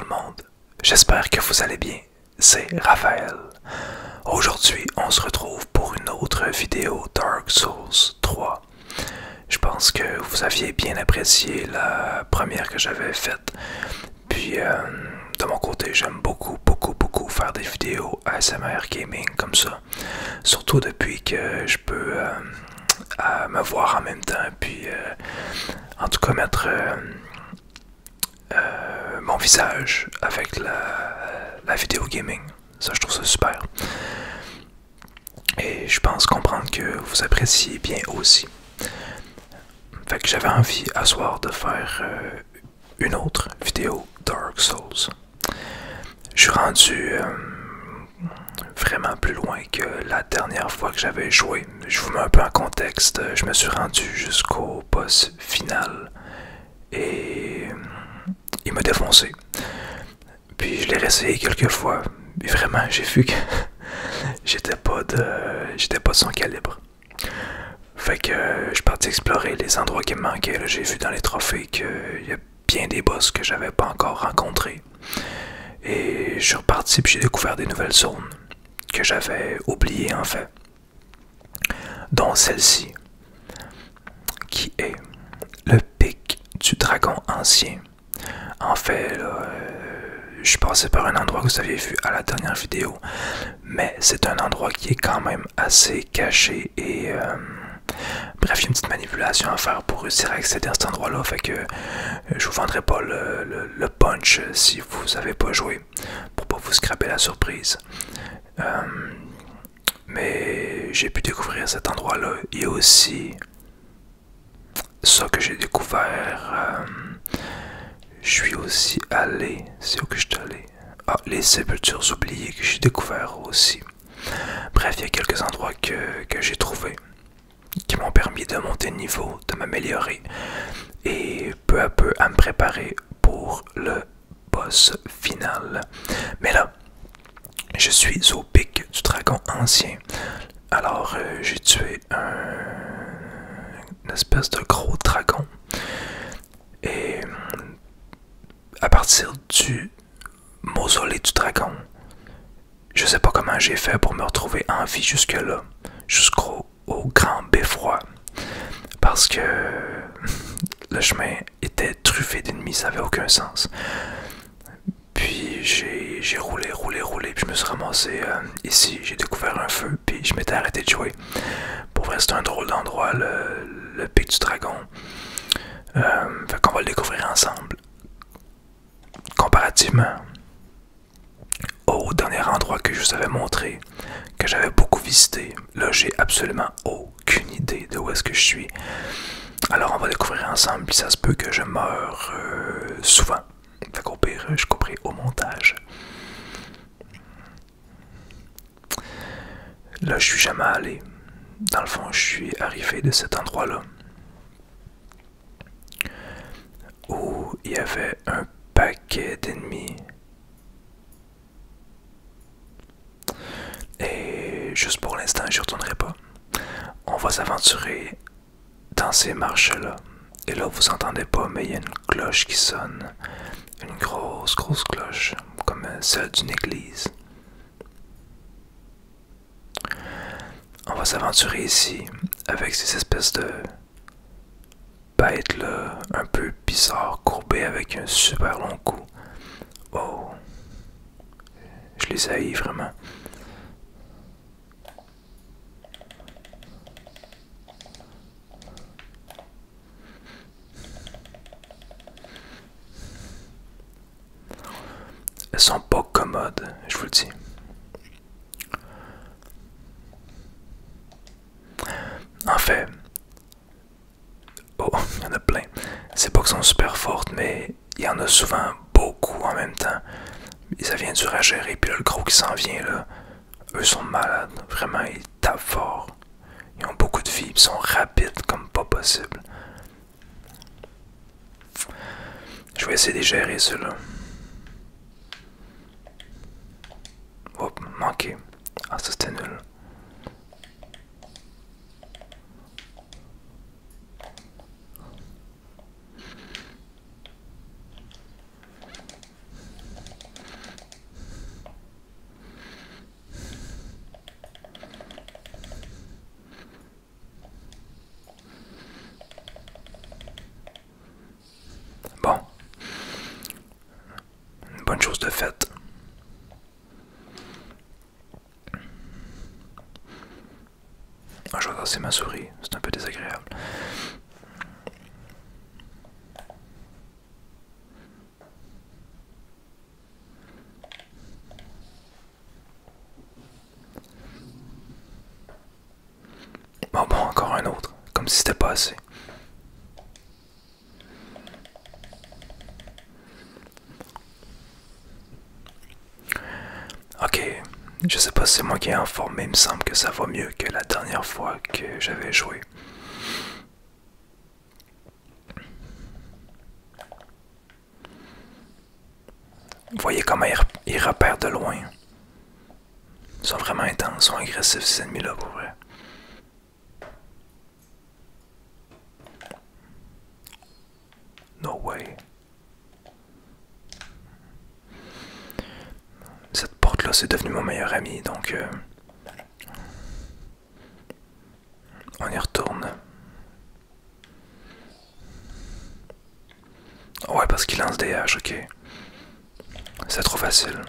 le monde, j'espère que vous allez bien, c'est Raphaël. Aujourd'hui, on se retrouve pour une autre vidéo Dark Souls 3. Je pense que vous aviez bien apprécié la première que j'avais faite. Puis, de mon côté, j'aime beaucoup faire des vidéos ASMR Gaming comme ça. Surtout depuis que je peux me voir en même temps. Puis, en tout cas, mettre mon visage avec la vidéo gaming. Ça, je trouve ça super. Et je pense comprendre que vous appréciez bien aussi. Fait que j'avais envie à soir de faire une autre vidéo Dark Souls. Je suis rendu vraiment plus loin que la dernière fois que j'avais joué. Je vous mets un peu en contexte. Je me suis rendu jusqu'au boss final. Et il m'a défoncé. Puis je l'ai réessayé quelques fois. Et vraiment, j'ai vu que j'étais pas de son calibre. Fait que je suis parti explorer les endroits qui me manquaient. J'ai vu dans les trophées qu'il y a bien des boss que j'avais pas encore rencontrés. Et je suis reparti puis j'ai découvert des nouvelles zones que j'avais oubliées en fait. Dont celle-ci, qui est le pic du dragon ancien. En fait, là, je suis passé par un endroit que vous aviez vu à la dernière vidéo, mais c'est un endroit qui est quand même assez caché et bref, il y a une petite manipulation à faire pour réussir à accéder à cet endroit-là, fait que je vous vendrai pas le punch si vous n'avez pas joué, pour pas vous scraper la surprise. Mais j'ai pu découvrir cet endroit-là. Il y a aussi ça que j'ai découvert. Je suis aussi allé. C'est où que je suis allé? Ah, les sépultures oubliées que j'ai découvert aussi. Bref, il y a quelques endroits que j'ai trouvés qui m'ont permis de monter de niveau, de m'améliorer et peu à peu à me préparer pour le boss final. Mais là, je suis au pic du dragon ancien. Alors, j'ai tué une espèce de gros dragon. Et à partir du mausolée du dragon, je sais pas comment j'ai fait pour me retrouver en vie jusque-là, jusqu'au grand beffroi. Parce que le chemin était truffé d'ennemis, ça avait aucun sens. Puis j'ai roulé, puis je me suis ramassé ici, j'ai découvert un feu, puis je m'étais arrêté de jouer. Pour vrai, c'est un drôle d'endroit, le pic du dragon. Fait qu'on va le découvrir ensemble. Comparativement au dernier endroit que je vous avais montré, que j'avais beaucoup visité, là j'ai absolument aucune idée de où est-ce que je suis. Alors on va découvrir ensemble, puis ça se peut que je meure souvent. Fait qu'au pire, je couperai au montage. Là, je suis jamais allé. Dans le fond, je suis arrivé de cet endroit-là où il y avait un paquet d'ennemis. Et juste pour l'instant, j'y retournerai pas. On va s'aventurer dans ces marches-là. Et là, vous entendez pas, mais il y a une cloche qui sonne. Une grosse cloche, comme celle d'une église. On va s'aventurer ici avec ces espèces de bêtes là, un peu bizarres, courbées avec un super long cou. Oh, je les haïs vraiment. Elles sont pas commodes, je vous le dis. En fait, oh, il y en a plein. C'est pas qu'elles sont super fortes, mais il y en a souvent beaucoup en même temps. Et ça vient dur à gérer, puis là, le gros qui s'en vient, là, eux sont malades. Vraiment, ils tapent fort. Ils ont beaucoup de vie, ils sont rapides comme pas possible. Je vais essayer de gérer ceux-là. Hop, manqué. Ah, ça c'était nul. bonne chose de faite. Ah, je vais tasser ma souris, c'est un peu désagréable. Bon, encore un autre, comme si c'était pas assez. Ok, je sais pas si c'est moi qui ai en forme, mais il me semble que ça va mieux que la dernière fois que j'avais joué. Vous voyez comment ils repèrent de loin. Ils sont vraiment intenses, ils sont agressifs ces ennemis-là pour vrai. No way. Cette porte-là, c'est devenu mon meilleur ami, donc on y retourne. Ouais, parce qu'il lance des haches, ok. C'est trop facile.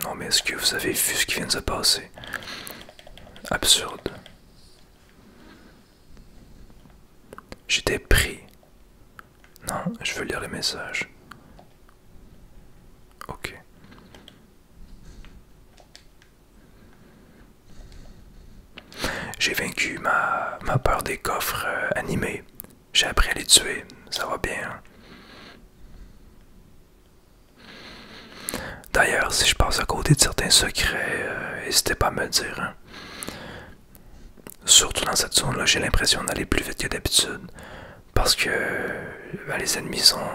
Non mais est-ce que vous avez vu ce qui vient de se passer? Absurde. J'étais pris. Non, je veux lire le message. Ok. J'ai vaincu ma peur des coffres animés. J'ai appris à les tuer. Ça va bien. Hein? D'ailleurs, si je passe à côté de certains secrets, n'hésitez pas à me le dire. Hein? Surtout dans cette zone-là, j'ai l'impression d'aller plus vite que d'habitude. Parce que les ennemis sont...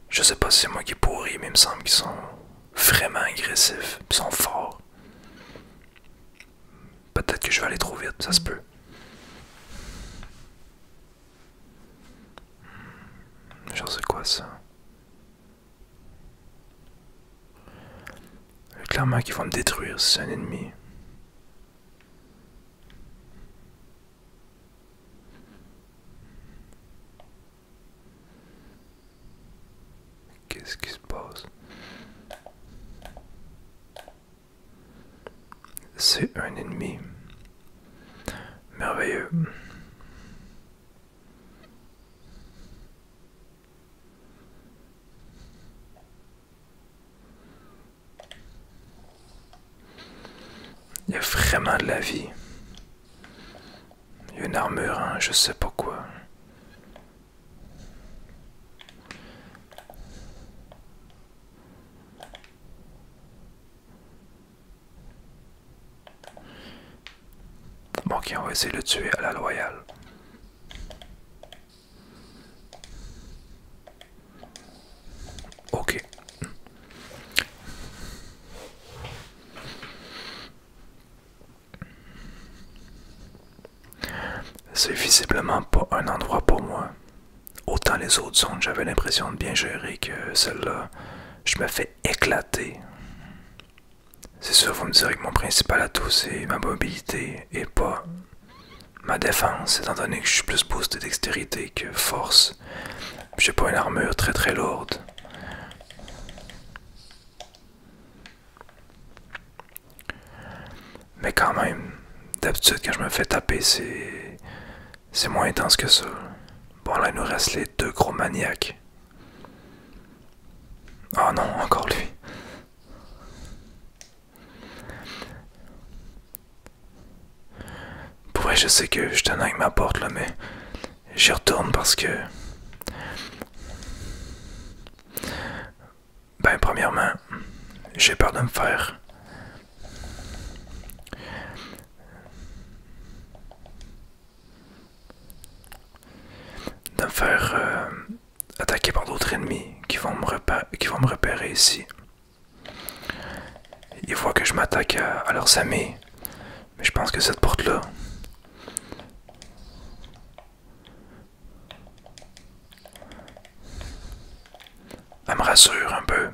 Je sais pas si c'est moi qui est pourri, mais il me semble qu'ils sont vraiment agressifs. Ils sont forts. Peut-être que je vais aller trop vite, ça se peut. Je sais quoi ça. Clairement qu'ils vont me détruire si c'est un ennemi. Qu'est-ce qui se passe? C'est un ennemi. Merveilleux. Il y a vraiment de la vie. Il y a une armure, hein, je sais pas quoi. Bon, ok, on va essayer de le tuer à la loyale. Ok. C'est visiblement pas un endroit pour moi. Autant les autres zones, j'avais l'impression de bien gérer que celle-là, je me fais éclater. C'est sûr, vous me direz que mon principal atout, c'est ma mobilité et pas ma défense, étant donné que je suis plus boosté dextérité que force. J'ai pas une armure très très lourde. Mais quand même, d'habitude quand je me fais taper, c'est moins intense que ça. Bon là, il nous reste les deux gros maniaques. Oh non, encore lui. Pour vrai, je sais que je tenais avec ma porte là, mais j'y retourne parce que... Ben, premièrement, j'ai peur de me faire de me faire attaquer par d'autres ennemis qui vont me repérer ici. Ils voient que je m'attaque à leurs amis. Mais je pense que cette porte-là... elle me rassure un peu.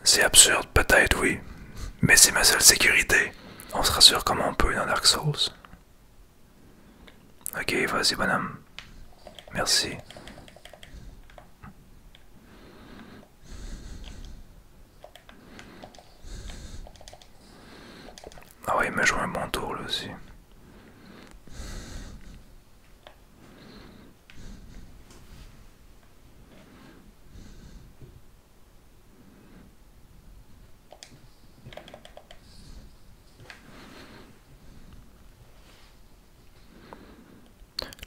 C'est absurde, peut-être, oui. Mais c'est ma seule sécurité. On se rassure comme on peut dans Dark Souls. Ok, vas-y, bonhomme. Merci. Ah ouais, il m'a joué un bon tour là aussi.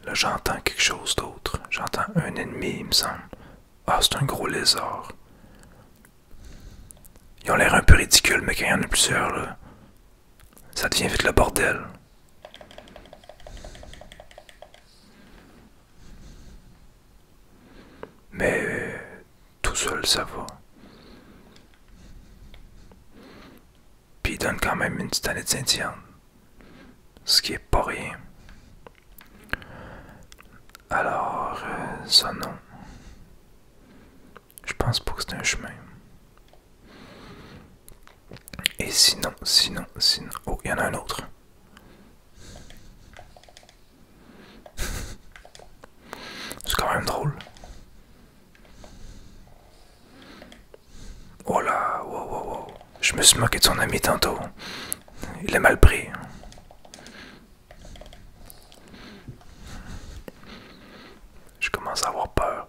Là, j'entends quelque chose d'autre. J'entends un ennemi, il me semble. Ah, c'est un gros lézard. Ils ont l'air un peu ridicules, mais quand il y en a plusieurs, là, ça devient vite le bordel. Mais tout seul, ça va. Puis il donne quand même une petite année de scintillante. Ce qui est pas rien. Alors, ça non. Je pense pas que c'est un chemin. Et sinon... Oh, il y en a un autre. C'est quand même drôle. Oh là, wow. Je me suis moqué de son ami tantôt. Il est mal pris. Je commence à avoir peur.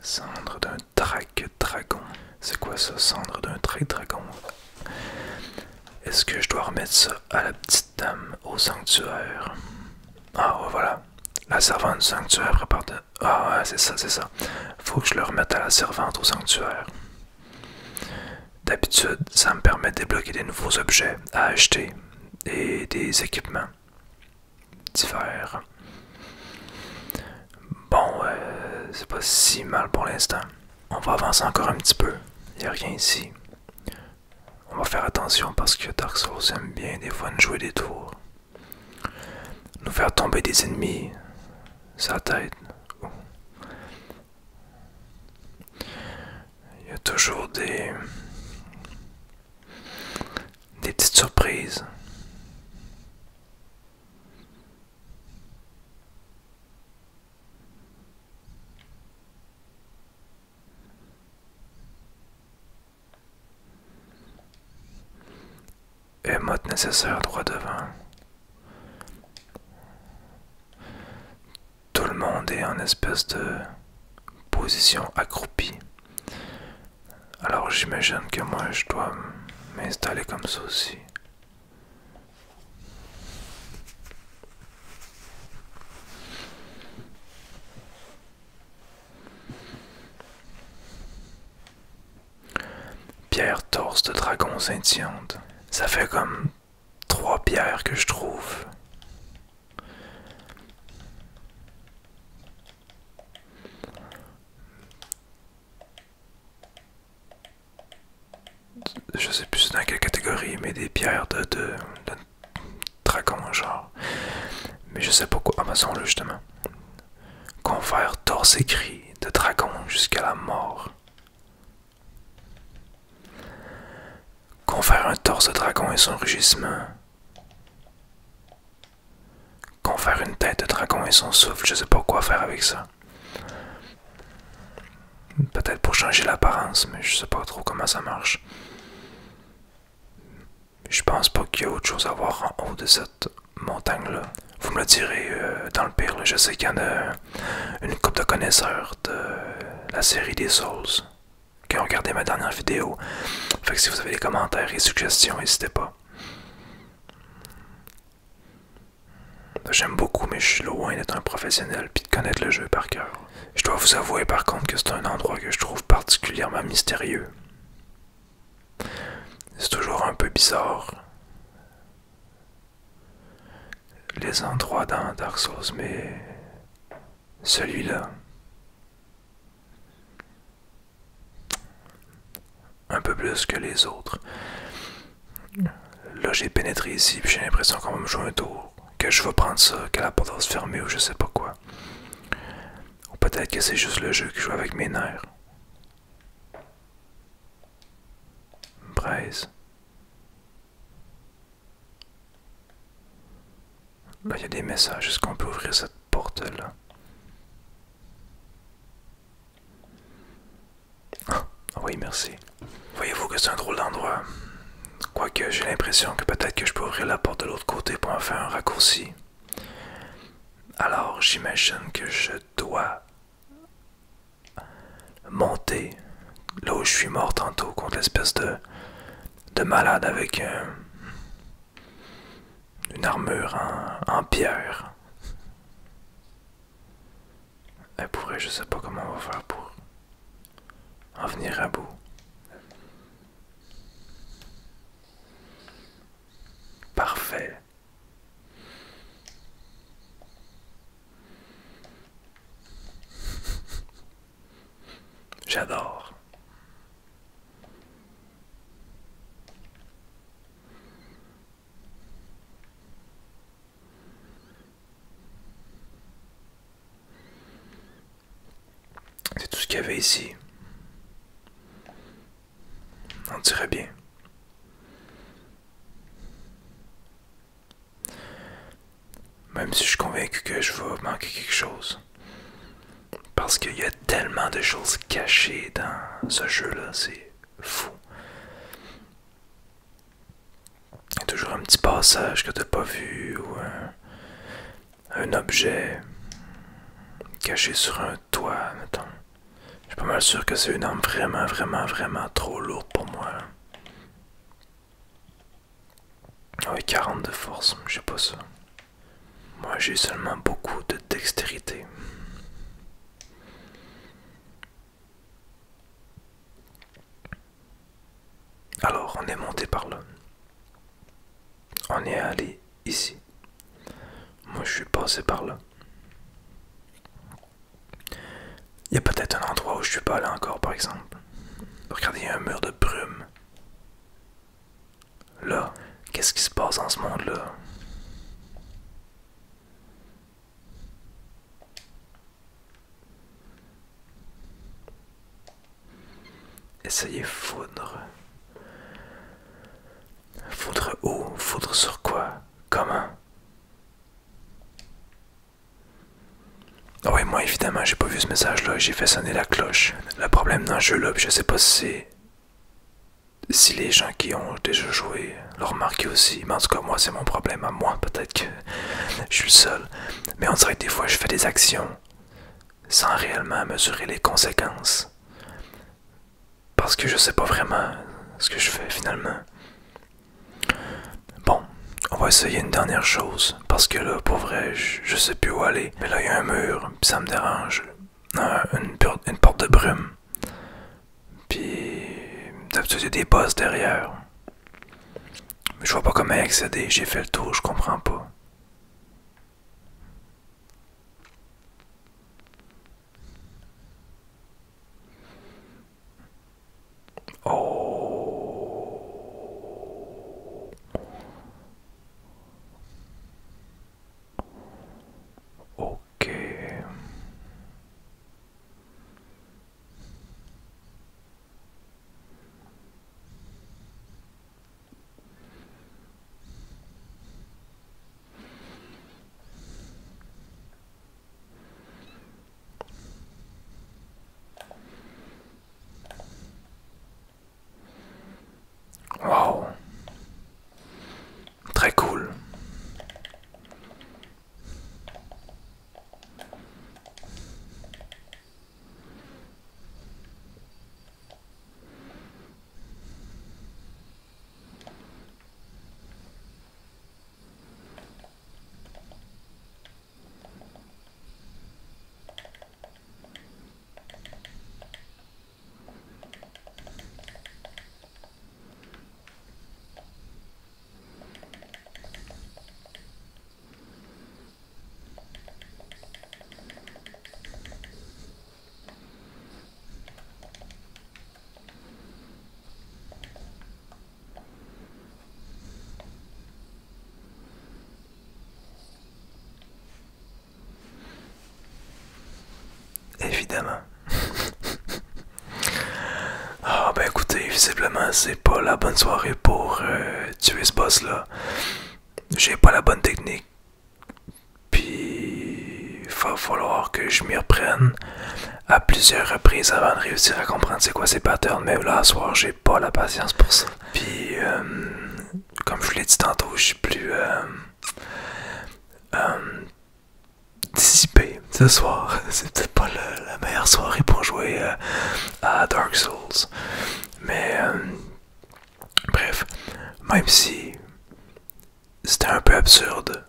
Cendre d'un dragon. C'est quoi ça, cendre d'un dragon? Est-ce que je dois remettre ça à la petite dame au sanctuaire? Ah ouais, voilà. La servante du sanctuaire prépare de... Ah ouais, c'est ça. Faut que je le remette à la servante au sanctuaire. D'habitude, ça me permet de débloquer des nouveaux objets à acheter et des équipements divers. Bon, c'est pas si mal pour l'instant. On va avancer encore un petit peu. Il n'y a rien ici. On va faire attention parce que Dark Souls aime bien des fois nous jouer des tours. Nous faire tomber des ennemis. Sa tête. Il y a toujours des petites surprises. Émote nécessaire droit devant. Tout le monde est en espèce de position accroupie. Alors j'imagine que moi je dois m'installer comme ça aussi. Pierre torse de dragon scintillante. Ça fait comme 3 pierres que je trouve. Je sais plus dans quelle catégorie, mais des pierres de dragon, genre. Mais je sais pas quoi. Ah, ben, sont là justement. Confère torse écrit de dragon jusqu'à la mort. Confère un torse de dragon et son rugissement. Confère une tête de dragon et son souffle. Je sais pas quoi faire avec ça. Peut-être pour changer l'apparence, mais je sais pas trop comment ça marche. Je pense pas qu'il y a autre chose à voir en haut de cette montagne-là. Vous me le direz dans le pire. Là. Je sais qu'il y en a une couple de connaisseurs de la série des Souls qui ont regardé ma dernière vidéo. Fait que si vous avez des commentaires et suggestions, n'hésitez pas. J'aime beaucoup, mais je suis loin d'être un professionnel puis de connaître le jeu par cœur. Je dois vous avouer par contre que c'est un endroit que je trouve particulièrement mystérieux. C'est toujours un peu bizarre, les endroits dans Dark Souls, mais celui-là, un peu plus que les autres. Là, j'ai pénétré ici, puis j'ai l'impression qu'on va me jouer un tour, que je vais prendre ça, que la porte va se fermer ou je sais pas quoi. Ou peut-être que c'est juste le jeu qui joue avec mes nerfs. Braise. Là, il y a des messages. Est-ce qu'on peut ouvrir cette porte-là? Ah oui, merci. Voyez-vous que c'est un drôle d'endroit. Quoique j'ai l'impression que peut-être que je peux ouvrir la porte de l'autre côté pour en faire un raccourci. Alors j'imagine que je dois monter là où je suis mort tantôt contre l'espèce de malade avec une armure en pierre. Et pour vrai, je sais pas comment on va faire pour en venir à bout. Parfait. J'adore. C'est tout ce qu'il y avait ici. On dirait bien. Même si je suis convaincu que je vais manquer quelque chose. Parce qu'il y a tellement de choses cachées dans ce jeu-là, c'est fou. Il y a toujours un petit passage que t'as pas vu ou un objet caché sur un toit, mettons. Je suis pas mal sûr que c'est une arme vraiment, vraiment, vraiment trop lourde pour moi. Ah oui, 40 de force, je sais pas ça. Moi, j'ai seulement beaucoup de dextérité. Alors, on est monté par là. On est allé ici. Moi, je suis passé par là. Il y a peut-être un endroit où je suis pas allé encore, par exemple. Regardez, il y a un mur de brume. Là, qu'est-ce qui se passe dans ce monde-là? Essayez foudre. Foudre où? Foudre sur quoi? Comment? Ah oui, moi évidemment, j'ai pas vu ce message-là, j'ai fait sonner la cloche. Le problème dans le jeu-là, je sais pas si les gens qui ont déjà joué l'ont remarqué aussi. Mais en tout cas, moi, c'est mon problème à moi. Peut-être que je suis le seul. Mais on dirait que des fois, je fais des actions sans réellement mesurer les conséquences. Parce que je sais pas vraiment ce que je fais finalement. Bon, on va essayer une dernière chose. Parce que là, pour vrai, je sais plus où aller. Mais là, il y a un mur, puis ça me dérange. Une porte de brume. Puis, d'habitude, il y a des boss derrière. Mais je vois pas comment y accéder. J'ai fait le tour, je comprends pas. Oh. Ok. évidemment. Ah ben écoutez, visiblement c'est pas la bonne soirée pour tuer ce boss là. J'ai pas la bonne technique. Puis il va falloir que je m'y reprenne à plusieurs reprises avant de réussir à comprendre c'est quoi ces patterns. Mais là, à soir, j'ai pas la patience pour ça. Puis, comme je vous l'ai dit tantôt, je suis plus dissipé ce soir. C'est peut-être pas la meilleure soirée pour jouer à Dark Souls. Mais, bref, même si c'était un peu absurde,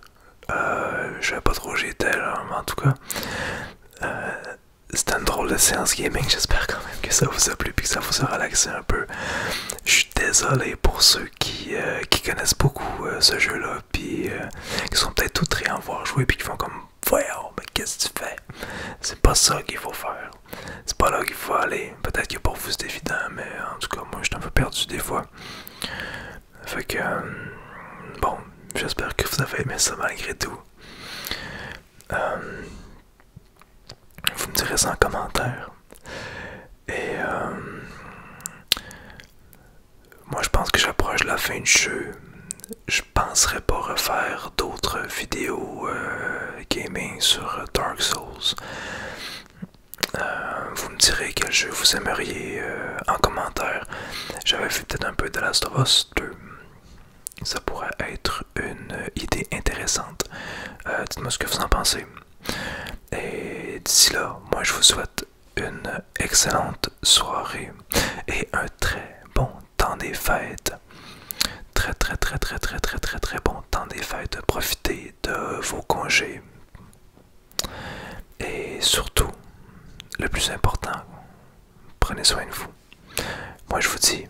je savais pas trop où j'étais là, mais en tout cas, c'était une drôle de séance gaming. J'espère quand même que ça vous a plu et que ça vous a relaxé un peu. Je suis désolé pour ceux qui connaissent beaucoup ce jeu-là, puis qui sont peut-être tout très en voir jouer, puis qui font comme voyons, mais qu'est-ce que tu fais? C'est pas ça qu'il faut faire. C'est pas là qu'il faut aller. Peut-être que pour vous c'est évident, mais en tout cas, moi je suis un peu perdu des fois. Fait que, bon, j'espère que vous avez aimé ça malgré tout. Vous me direz ça en commentaire. Et moi je pense que j'approche de la fin du jeu. Je penserais pas refaire d'autres vidéos gaming sur Dark Souls. Vous me direz quel jeu vous aimeriez en commentaire. J'avais vu peut-être un peu de Last of Us 2. Ça pourrait être une idée intéressante. Dites-moi ce que vous en pensez. Et d'ici là, moi je vous souhaite une excellente soirée et un très bon temps des fêtes. Très bon temps des fêtes. Profitez de vos congés. Et surtout, le plus important, prenez soin de vous. Moi je vous dis